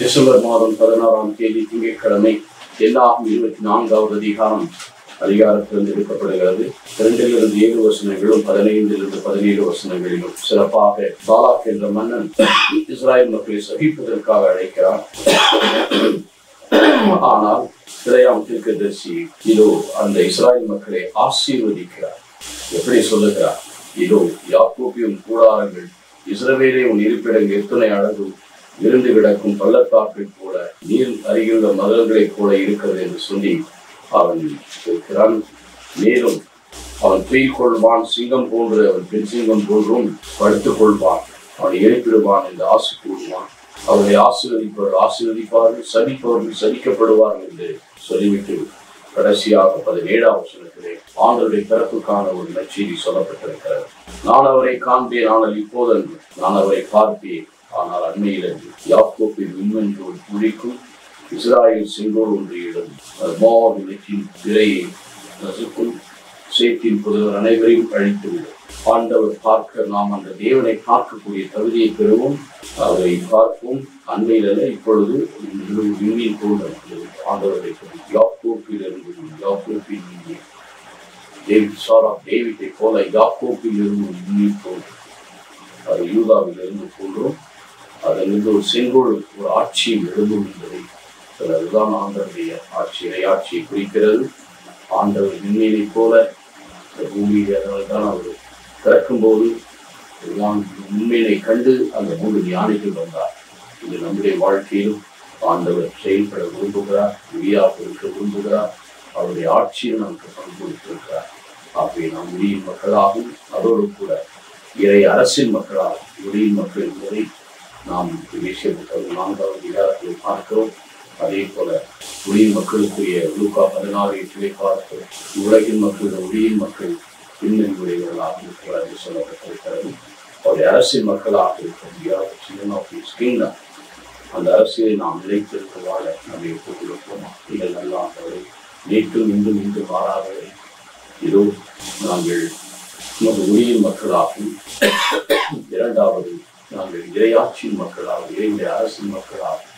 December மாதம் 16ஆம் தேதி திங்கட்கிழமை என்னாகும் 24வது அதிகாரத்திலிருந்து எடுக்கப்படுகிறது. 2-7 வசனங்களும் 15-17 வசனங்களிலும் சிறப்பாக பாலாக் என்ற மன்னன் இஸ்ராயல் மக்களை சகிப்பதற்காக அழைக்கிறார். ஆனால் பிலேயாம் தீர்க்கதரிசி இதோ அந்த இஸ்ராயல் மக்களை ஆசீர்வதிக்கிறார். எப்படி சொல்லுகிறார்? இதோ யாக்கோபின் கூடாரங்கள், இஸ்ரவேலே உன் இருப்பிடங்கள் எத்தனை அழகு, விருந்து கிடக்கும் பள்ளத்தாக்கை போல, நீர் அருகிலுள்ள மதல்களைப் போல இருக்கிறது என்று சொல்லி அவன் இருக்கிறான். மேலும் அவன் துயில் கொள்வான், சிங்கம் போன்று அவன் பெண் சிங்கம் போன்றும் படுத்துக் கொள்வான், அவன் எழுப்பிடுவான் என்று ஆசை கூறுவான். அவர்களை ஆசீர்வதிப்பவர்கள் ஆசீர்வதிப்பார்கள், சபிப்பவர்கள் சபிக்கப்படுவார்கள் என்று சொல்லிவிட்டு கடைசியாக 17ஆம் வசனத்திலே ஆண்டவருடைய பிறப்புக்கான ஒரு நற்செய்தி சொல்லப்பட்டிருக்கிறது. நான் அவரை காண்பேன், ஆனால் இப்போதன்று, நான் அவரை பார்ப்பேன், ஆனால் அண்மையில் என்று. யாக்கோபின் விண்வென்றோடு துடிக்கும், இஸ்ராயேல் செங்கோல் ஒன்று இடும், மோவாபின் திரையை நசுக்கும், சேத்தின் புதல்வர் அனைவரையும் அழித்துவிடும். ஆண்டவர் பார்க்க நாம் அந்த தேவனை பார்க்கக்கூடிய தகுதியை பெறுவோம். அவரை பார்ப்போம். அண்மையில இப்பொழுது விண்மீன் போன்ற ஆண்டவரை யாக்கோப்பிலிருந்து, யாக்கோப்பின் டேவிட்டை போல யாக்கோப்பில் இருந்து விண்மீன் தோன்றும். அது யூதாவில் இருந்து தோன்றும். அதிலிருந்து ஒரு செங்கோல், ஒரு ஆட்சியில் எழுதும் என்பதை அதுதான் ஆண்டவருடைய ஆட்சி, இறையாட்சியை குறிக்கிறது. ஆண்டவர் விண்மீனை போல இந்த பூமியில் அதனால்தான் அவர் பிறக்கும்போது உண்மையை கண்டு அந்த 3 ஞானிகள் வந்தார். இது நம்முடைய வாழ்க்கையிலும் ஆண்டவர் செயல்பட விரும்புகிறார், முடியாக இருக்க விரும்புகிறார். அவருடைய ஆட்சியில் நமக்கு பங்கு கொடுத்திருக்கிறார். ஆகவே நாம் முடியின் மக்களாகவும் அதோடு கூட இறை அரசின் மக்களாகவும் முடியின் மக்கள் என்பதை நாம் புத்தகம் 4ஆம் அதிகாரத்தில் பார்க்கிறோம். அதே போல முடியின் மக்களுக்குரிய லூக்கா 16:8 பார்க்கிறோம். உலகின் மக்கள் முடியின் மக்கள் பின்னணி உடையவர்களாக இருக்கிறார் என்று சொல்லப்பட்டிருக்கிறது. அவருடைய அரசியல் மக்களாக இருக்கிற அந்த அரசியலை நாம் நிலைத்திருக்க வாழ நம்மை ஒப்புக் கொடுப்போமா? நீங்கள் நல்ல ஆண்டவரை நேற்றும் இன்றும் மாறாதவரை இதோ நாங்கள் நமது உயிரின் மக்களாகவும், இரண்டாவது நாங்கள் இறையாட்சியின் மக்களாகவும், இறை அரசின் மக்களாகவும்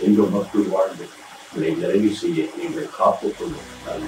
எங்கள் மக்கள் வாழ்ந்து இதை நிறைவு செய்ய நீங்கள் காத்துக்கொள்ளும் நல்ல